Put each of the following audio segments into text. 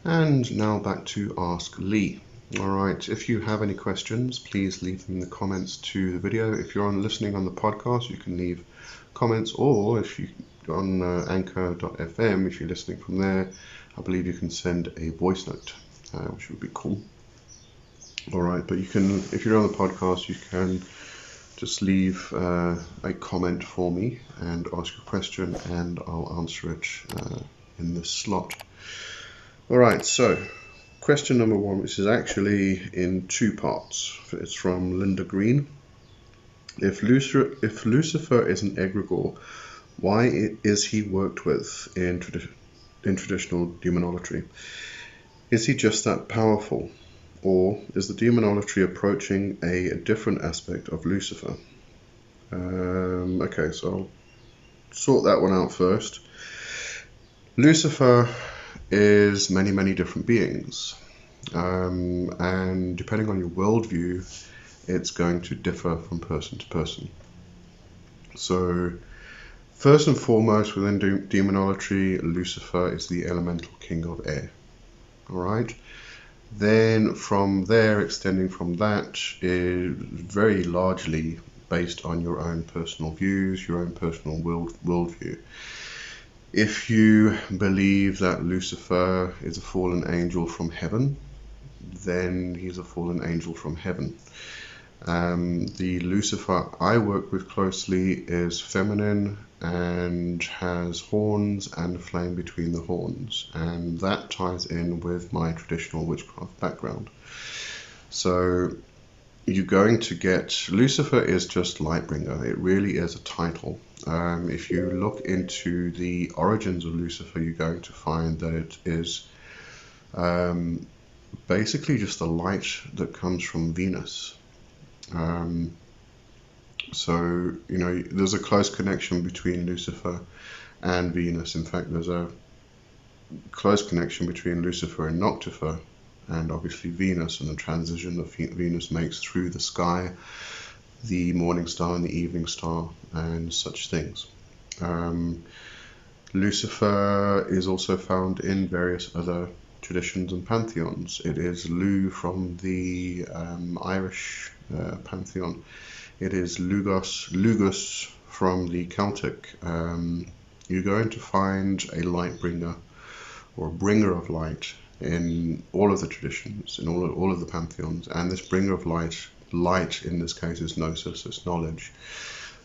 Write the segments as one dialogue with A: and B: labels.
A: And now back to Ask Lee. Alright, if you have any questions, please leave them in the comments to the video. If you're listening on the podcast, you can leave comments, or if you on anchor.fm, if you're listening from there, I believe you can send a voice note, which would be cool. Alright, but you can, if you're on the podcast, you can just leave a comment for me and ask a question, and I'll answer it in this slot. Alright, so question number one, which is actually in two parts. It's from Linda Green. If Lucifer is an egregore, why is he worked with in traditional demonolatry? Is he just that powerful? Or is the demonolatry approaching a different aspect of Lucifer? Okay, so I'll sort that one out first. Lucifer is many different beings, and depending on your worldview, it's going to differ from person to person. So first and foremost, within demonolatry, Lucifer is the elemental king of air. Alright, then from there, extending from that, is very largely based on your own personal views, your own personal worldview. If you believe that Lucifer is a fallen angel from heaven, then he's a fallen angel from heaven. The Lucifer I work with closely is feminine and has horns and a flame between the horns, and that ties in with my traditional witchcraft background. So you're going to get, Lucifer is just Lightbringer. It really is a title. If you look into the origins of Lucifer, you're going to find that it is basically just a light that comes from Venus. So, you know, there's a close connection between Lucifer and Venus. In fact, there's a close connection between Lucifer and Noctifer, and obviously Venus, and the transition that Venus makes through the sky, the morning star and the evening star, and such things. Lucifer is also found in various other traditions and pantheons. It is Lu from the Irish pantheon. It is Lugus from the Celtic. You're going to find a light bringer, or a bringer of light, in all of the traditions, in all of the pantheons. And this bringer of light in this case is gnosis, it's knowledge.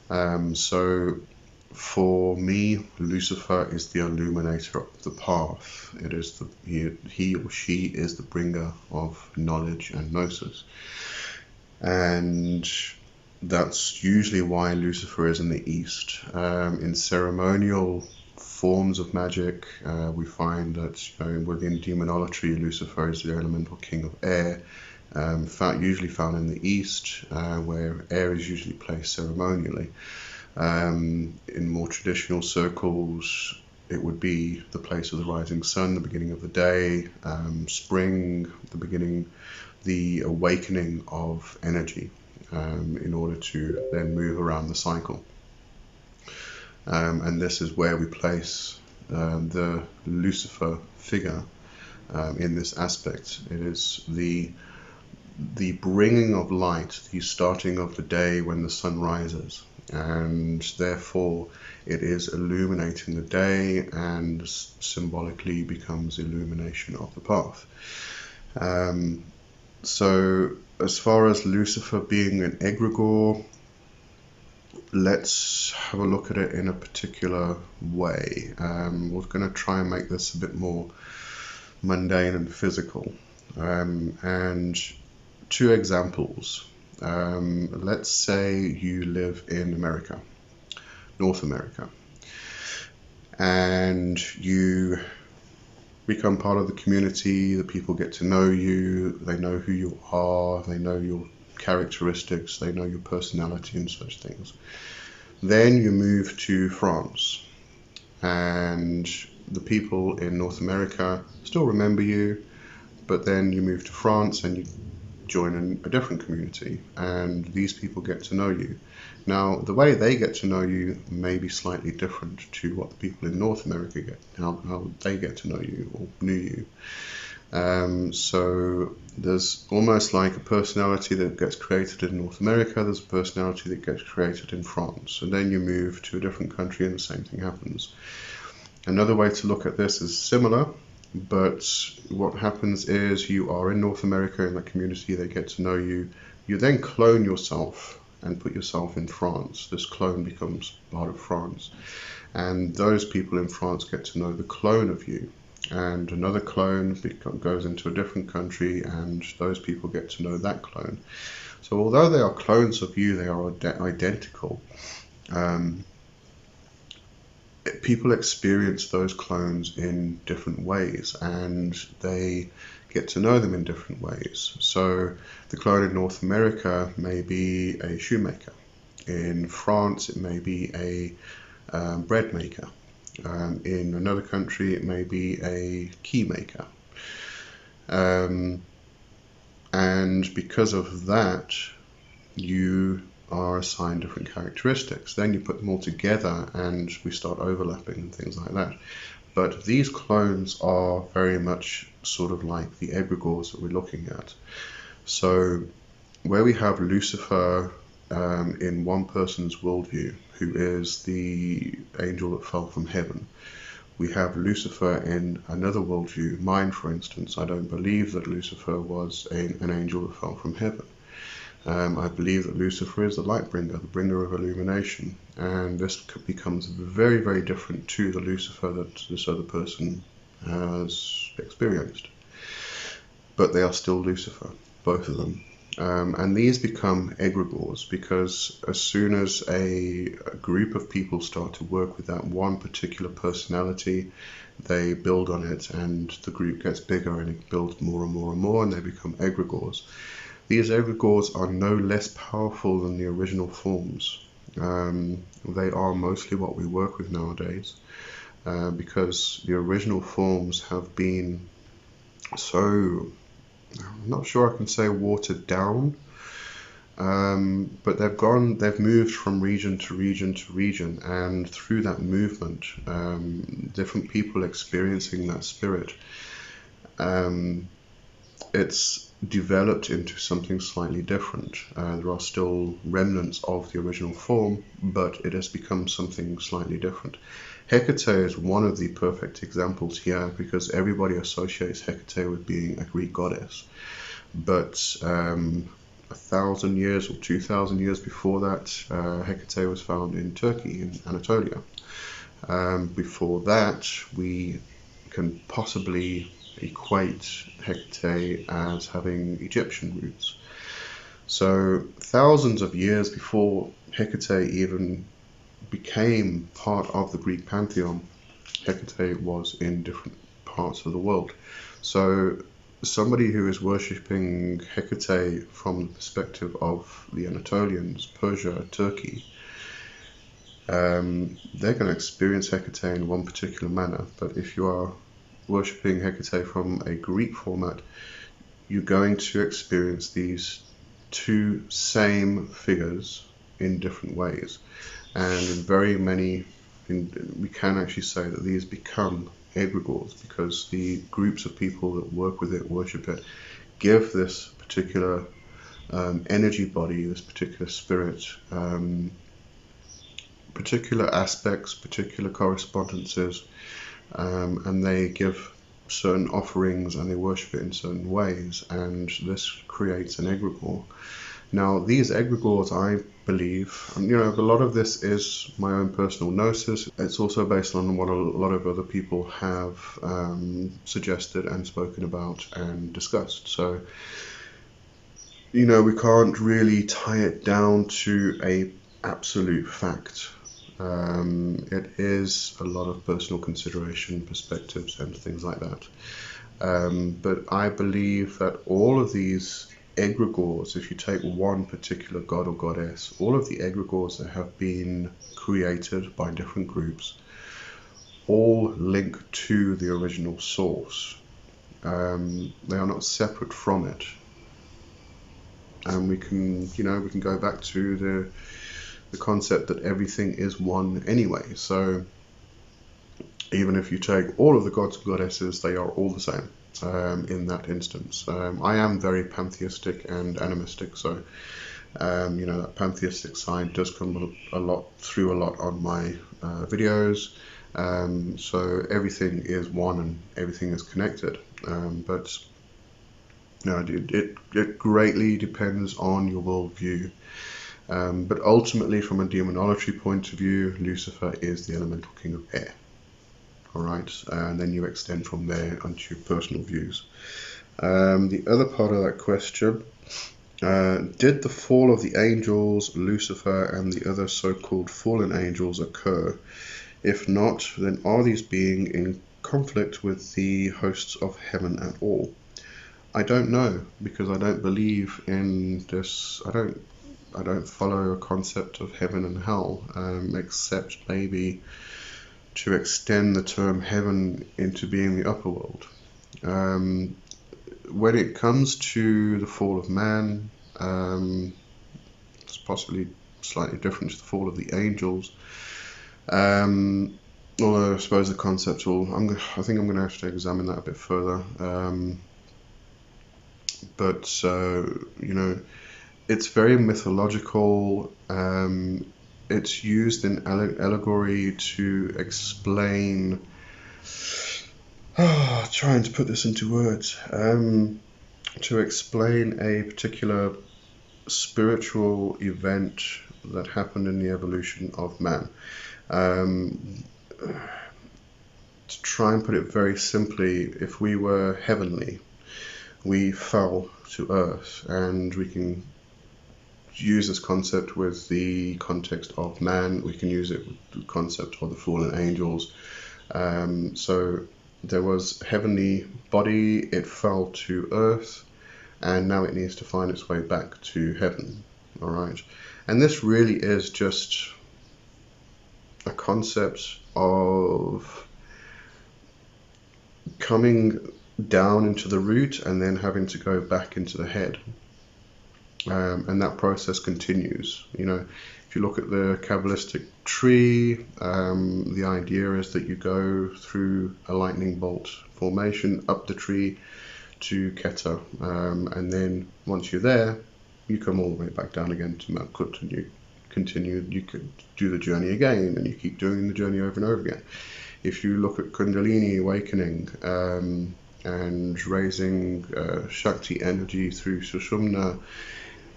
A: So for me, Lucifer is the illuminator of the path. It is he or she is the bringer of knowledge and gnosis. And that's usually why Lucifer is in the East. In ceremonial forms of magic, we find that, you know, within demonolatry, Lucifer is the elemental king of air, usually found in the East, where air is usually placed ceremonially. In more traditional circles, it would be the place of the rising sun, the beginning of the day, spring, the awakening of energy, in order to then move around the cycle. And this is where we place the Lucifer figure in this aspect. It is the bringing of light, the starting of the day when the sun rises, and therefore it is illuminating the day and symbolically becomes illumination of the path. So as far as Lucifer being an egregore, let's have a look at it in a particular way. We're going to try and make this a bit more mundane and physical. And two examples. Let's say you live in America, North America, and you become part of the community. The people get to know you, they know who you are, they know your characteristics, they know your personality and such things. Then you move to France, and the people in North America still remember you, but then you move to France and you join a different community, and these people get to know you. Now, the way they get to know you may be slightly different to what the people in North America how they get to know you or knew you. So there's almost like a personality that gets created in North America, there's a personality that gets created in France, and then you move to a different country and the same thing happens. Another way to look at this is similar, but what happens is you are in North America in that community, they get to know you, you then clone yourself and put yourself in France. This clone becomes part of France, and those people in France get to know the clone of you, and another clone goes into a different country and those people get to know that clone. So although they are clones of you, they are identical. People experience those clones in different ways and they get to know them in different ways. So the clone in North America may be a shoemaker. In France it may be a bread maker. In another country it may be a key maker. And because of that you are assigned different characteristics. Then you put them all together and we start overlapping and things like that. But these clones are very much sort of like the egregores that we're looking at. So where we have Lucifer in one person's worldview, who is the angel that fell from heaven, we have Lucifer in another worldview, mine for instance. I don't believe that Lucifer was an angel that fell from heaven. I believe that Lucifer is the light bringer, the bringer of illumination, and this becomes very, very different to the Lucifer that this other person has experienced. But they are still Lucifer, both of them. And these become egregores because as soon as a group of people start to work with that one particular personality, they build on it and the group gets bigger and it builds more and more and more and they become egregores. These egregores are no less powerful than the original forms. They are mostly what we work with nowadays because the original forms have been so, I'm not sure I can say watered down, but they've moved from region to region to region, and through that movement, different people experiencing that spirit, it's developed into something slightly different. There are still remnants of the original form, but it has become something slightly different. Hecate is one of the perfect examples here because everybody associates Hecate with being a Greek goddess. But 1,000 years or 2,000 years before that, Hecate was found in Turkey, in Anatolia. Before that, we can possibly equate Hecate as having Egyptian roots. So thousands of years before Hecate even became part of the Greek pantheon, Hecate was in different parts of the world. So somebody who is worshipping Hecate from the perspective of the Anatolians, Persia, Turkey, they're going to experience Hecate in one particular manner. But if you are worshipping Hecate from a Greek format, you're going to experience these two same figures in different ways. And in very many, we can actually say that these become egregores because the groups of people that work with it, worship it, give this particular energy body, this particular spirit, particular aspects, particular correspondences, and they give certain offerings and they worship it in certain ways, and this creates an egregore. Now these egregores, I believe, a lot of this is my own personal gnosis. It's also based on what a lot of other people have suggested and spoken about and discussed. So we can't really tie it down to a absolute fact. It is a lot of personal consideration, perspectives and things like that. But I believe that all of these egregores, if you take one particular god or goddess, all of the egregores that have been created by different groups all link to the original source. They are not separate from it. And we can go back to the concept that everything is one anyway. So even if you take all of the gods and goddesses, they are all the same. in that instance. I am very pantheistic and animistic, so that pantheistic side does come a lot on my videos. So everything is one and everything is connected. But it greatly depends on your worldview. But ultimately, from a demonolatry point of view, Lucifer is the elemental king of air. Alright, and then you extend from there onto your personal views. The other part of that question, did the fall of the angels, Lucifer, and the other so-called fallen angels occur? If not, then are these beings in conflict with the hosts of heaven at all? I don't know, because I don't believe in this. I don't follow a concept of heaven and hell, except maybe to extend the term heaven into being the upper world. When it comes to the fall of man, it's possibly slightly different to the fall of the angels. Although I suppose the concept I think I'm going to have to examine that a bit further. But it's very mythological. It's used in allegory to explain. Trying to put this into words. To explain a particular spiritual event that happened in the evolution of man. To try and put it very simply, if we were heavenly, we fell to earth, and we can use this concept with the context of man. We can use it with the concept of the fallen angels. So there was heavenly body, it fell to earth, and now it needs to find its way back to heaven. Alright, and this really is just a concept of coming down into the root and then having to go back into the head. And that process continues. If you look at the Kabbalistic tree, the idea is that you go through a lightning bolt formation up the tree to Keter, and then once you're there, you come all the way back down again to Malkut, and you could do the journey again, and you keep doing the journey over and over again. If you look at Kundalini awakening, and raising Shakti energy through Sushumna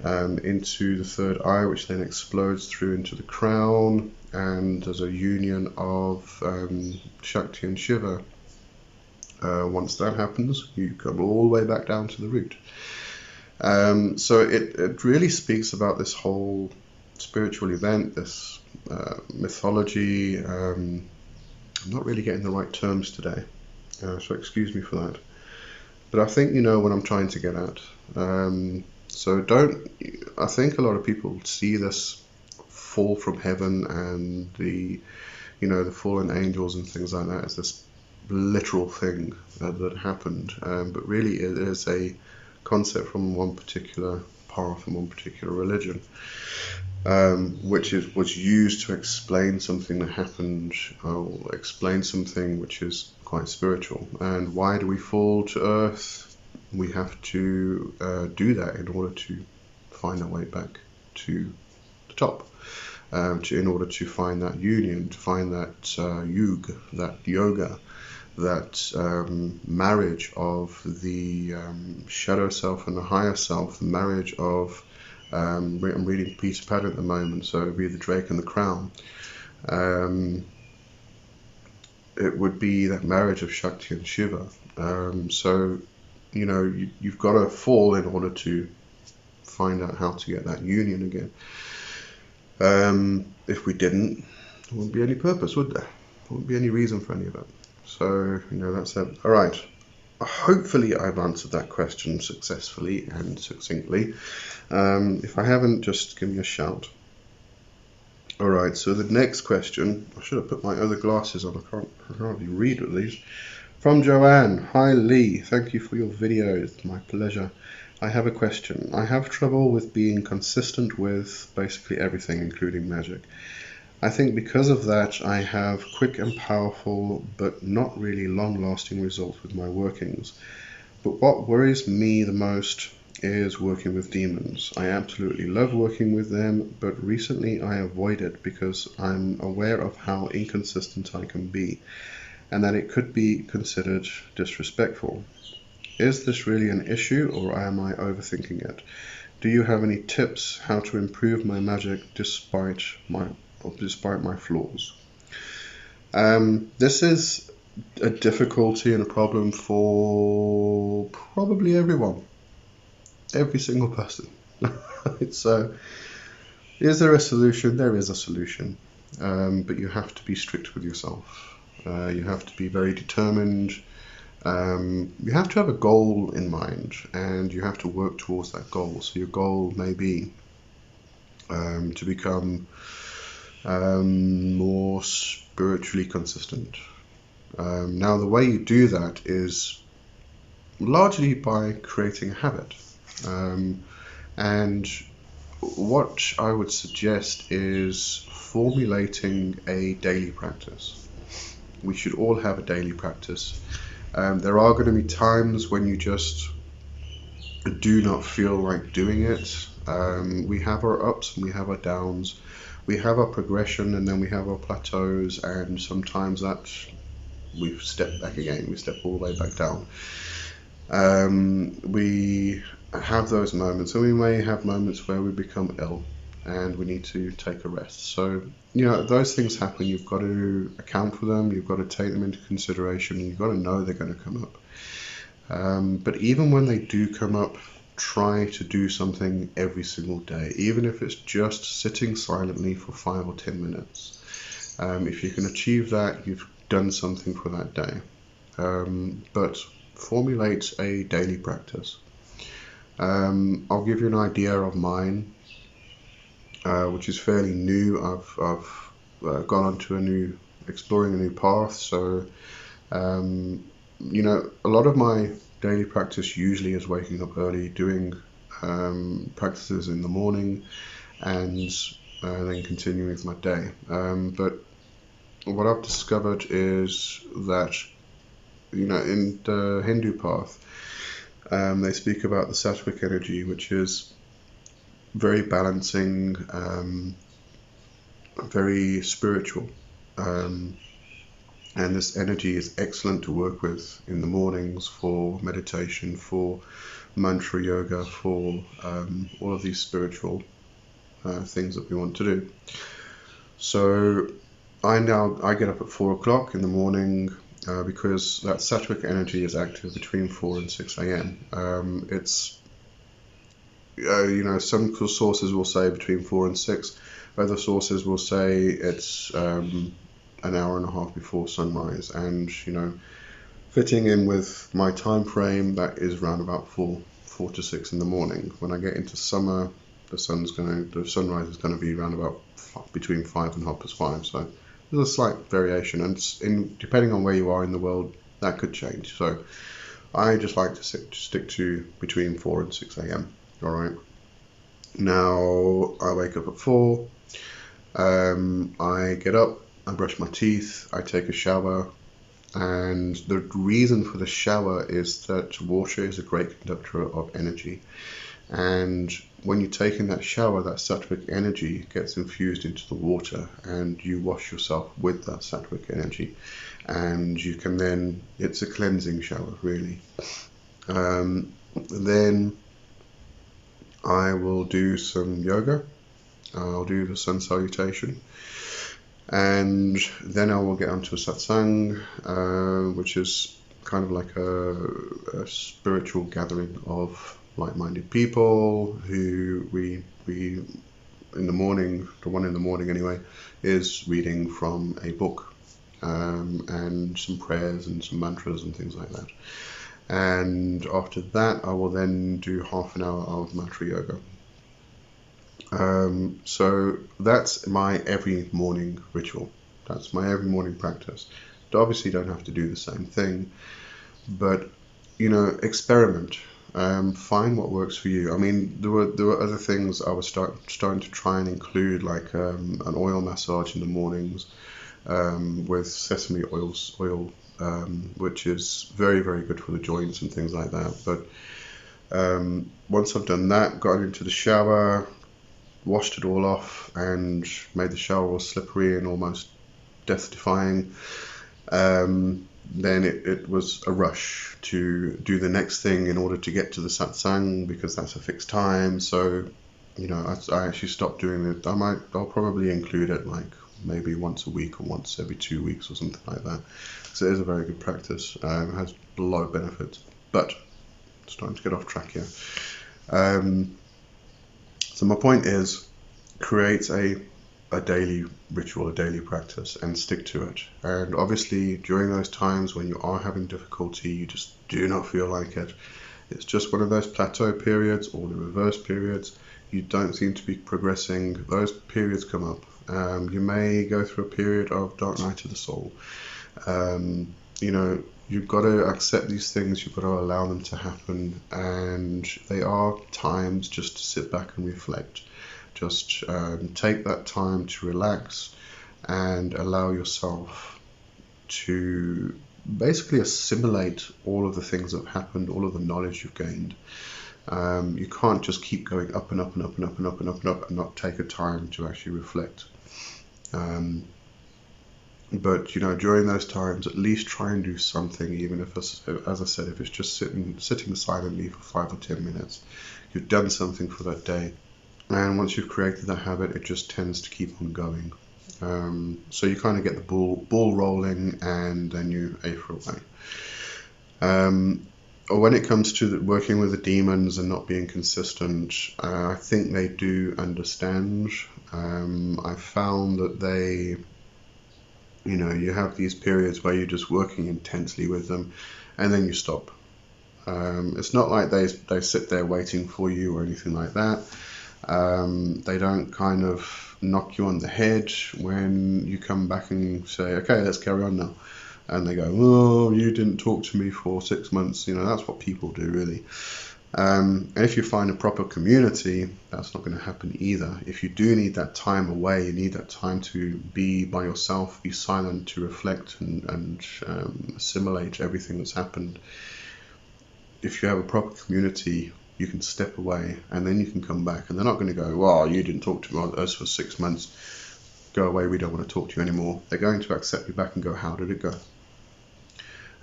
A: into the third eye, which then explodes through into the crown, and there's a union of Shakti and Shiva. Once that happens, you come all the way back down to the root. So it really speaks about this whole spiritual event, this mythology. I'm not really getting the right terms today, so excuse me for that. But I think you know what I'm trying to get at. I think a lot of people see this fall from heaven and the fallen angels and things like that as this literal thing that happened. But really it is a concept from one particular path and one particular religion, which was used to explain something that happened, or explain something which is quite spiritual. And why do we fall to earth? We have to do that in order to find our way back to the top, in order to find that union, to find that yoga, that marriage of the shadow self and the higher self, the marriage of, I'm reading Peter Pan at the moment, so it would be the Drake and the Crown. It would be that marriage of Shakti and Shiva. So you've got to fall in order to find out how to get that union again. If we didn't, there wouldn't be any purpose, would there? There wouldn't be any reason for any of it. So, that's it. Alright, hopefully I've answered that question successfully and succinctly. If I haven't, just give me a shout. Alright, so the next question, I should have put my other glasses on, I can't hardly read with these. From Joanne, hi Lee, thank you for your videos, my pleasure. I have a question. I have trouble with being consistent with basically everything, including magic. I think because of that, I have quick and powerful, but not really long-lasting results with my workings. But what worries me the most is working with demons. I absolutely love working with them, but recently I avoid it because I'm aware of how inconsistent I can be, and that it could be considered disrespectful. Is this really an issue, or am I overthinking it? Do you have any tips how to improve my magic despite my flaws? This is a difficulty and a problem for probably everyone, every single person. So, is there a solution? There is a solution, but you have to be strict with yourself. You have to be very determined. You have to have a goal in mind, and you have to work towards that goal. So your goal may be to become more spiritually consistent. Now, the way you do that is largely by creating a habit. And what I would suggest is formulating a daily practice. We should all have a daily practice. There are going to be times when you just do not feel like doing it. We have our ups and we have our downs. We have our progression and then we have our plateaus, and sometimes that we step back again. We step all the way back down. We have those moments, and we may have moments where we become ill and we need to take a rest. So, those things happen. You've got to account for them. You've got to take them into consideration. You've got to know they're going to come up. But even when they do come up, try to do something every single day, even if it's just sitting silently for 5 or 10 minutes. If you can achieve that, you've done something for that day. But formulate a daily practice. I'll give you an idea of mine, which is fairly new. I've gone on to exploring a new path. So, a lot of my daily practice usually is waking up early, doing practices in the morning, and then continuing with my day. But what I've discovered is that, in the Hindu path, they speak about the sattvic energy, which is very balancing, very spiritual. And this energy is excellent to work with in the mornings for meditation, for mantra yoga, for all of these spiritual things that we want to do. So I get up at 4 o'clock in the morning because that sattvic energy is active between 4 and 6 a.m. It's, some sources will say between 4 and 6. Other sources will say it's an hour and a half before sunrise, and fitting in with my time frame, that is around about 4 to 6 in the morning. When I get into summer, the sunrise is going to be around about between 5 and 5:30. So there's a slight variation, and depending on where you are in the world, that could change. So I just like to stick to between 4 and 6 a.m. All right. Now I wake up at 4. I get up. I brush my teeth, I take a shower, and the reason for the shower is that water is a great conductor of energy, and when you take in that shower, that sattvic energy gets infused into the water, and you wash yourself with that sattvic energy, and you can then, it's a cleansing shower really. Then I will do some yoga. I'll do the sun salutation. And then I will get onto a satsang, which is kind of like a spiritual gathering of like-minded people who we in the morning, the one in the morning anyway, is reading from a book, and some prayers and some mantras and things like that. And after that, I will then do half an hour of mantra yoga. So that's my every morning ritual. That's my every morning practice. You obviously don't have to do the same thing, but experiment. Find what works for you. I mean, there were other things I was starting to try and include, like an oil massage in the mornings with sesame oil which is very, very good for the joints and things like that. But once I've done that, got into the shower, washed it all off, and made the shower all slippery and almost death-defying, then it was a rush to do the next thing in order to get to the satsang, because that's a fixed time. So, I actually stopped doing it. I'll probably include it like maybe once a week or once every 2 weeks or something like that. So it is a very good practice. It has a lot of benefits. But starting to get off track here. So my point is, create a daily ritual, a daily practice, and stick to it. And obviously, during those times when you are having difficulty, you just do not feel like it. It's just one of those plateau periods or the reverse periods. You don't seem to be progressing. Those periods come up. You may go through a period of dark night of the soul. You've got to accept these things. You've got to allow them to happen. And they are times just to sit back and reflect. Just take that time to relax and allow yourself to basically assimilate all of the things that have happened, all of the knowledge you've gained. You can't just keep going up and up and up and up and up and up and up and not take a time to actually reflect. But during those times, at least try and do something, even if, as I said, if it's just sitting silently for 5 or 10 minutes. You've done something for that day. And once you've created that habit, it just tends to keep on going. So you kind of get the ball rolling, and then you aether away. When it comes to working with the demons and not being consistent, I think they do understand. I found that they, you have these periods where you're just working intensely with them, and then you stop. It's not like they sit there waiting for you or anything like that. They don't kind of knock you on the head when you come back and say, okay, let's carry on now. And they go, oh, you didn't talk to me for 6 months. That's what people do, really. And if you find a proper community, that's not going to happen either. If you do need that time away, you need that time to be by yourself, be silent, to reflect and assimilate everything that's happened. If you have a proper community, you can step away and then you can come back, and they're not going to go, well, you didn't talk to us for 6 months. Go away, we don't want to talk to you anymore. They're going to accept you back and go, how did it go?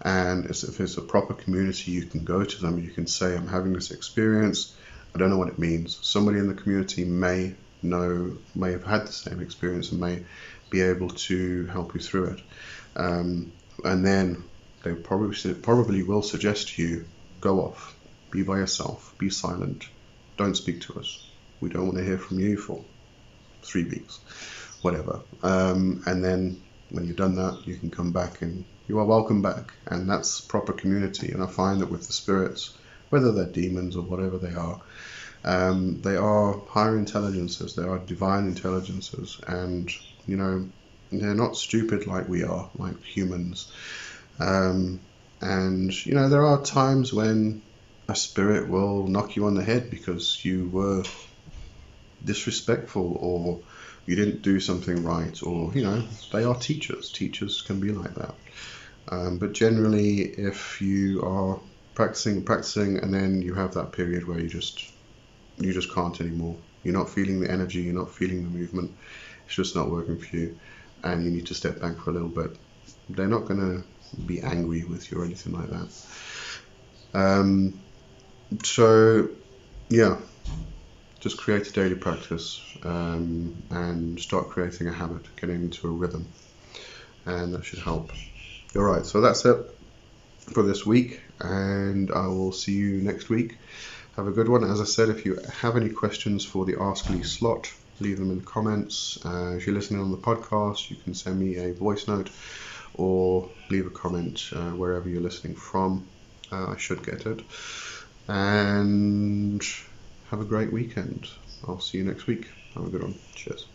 A: And if it's a proper community, you can go to them, you can say, I'm having this experience, I don't know what it means. Somebody in the community may have had the same experience and may be able to help you through it. And then they probably will suggest to you, go off, be by yourself, be silent, don't speak to us. We don't want to hear from you for 3 weeks, whatever. And then when you've done that, you can come back and you are welcome back. And that's proper community. And I find that with the spirits, whether they're demons or whatever they are higher intelligences, they are divine intelligences, and they're not stupid like we are, like humans. And there are times when a spirit will knock you on the head because you were disrespectful or you didn't do something right, or they are teachers can be like that. But generally, if you are practicing and then you have that period where you just can't anymore, you're not feeling the energy, you're not feeling the movement, it's just not working for you, and you need to step back for a little bit, they're not going to be angry with you or anything like that. So yeah, just create a daily practice, and start creating a habit, getting into a rhythm, and that should help. Alright, so that's it for this week, and I will see you next week. Have a good one. As I said, if you have any questions for the Ask Lee slot, leave them in the comments. If you're listening on the podcast, you can send me a voice note or leave a comment wherever you're listening from. I should get it. And have a great weekend. I'll see you next week. Have a good one. Cheers.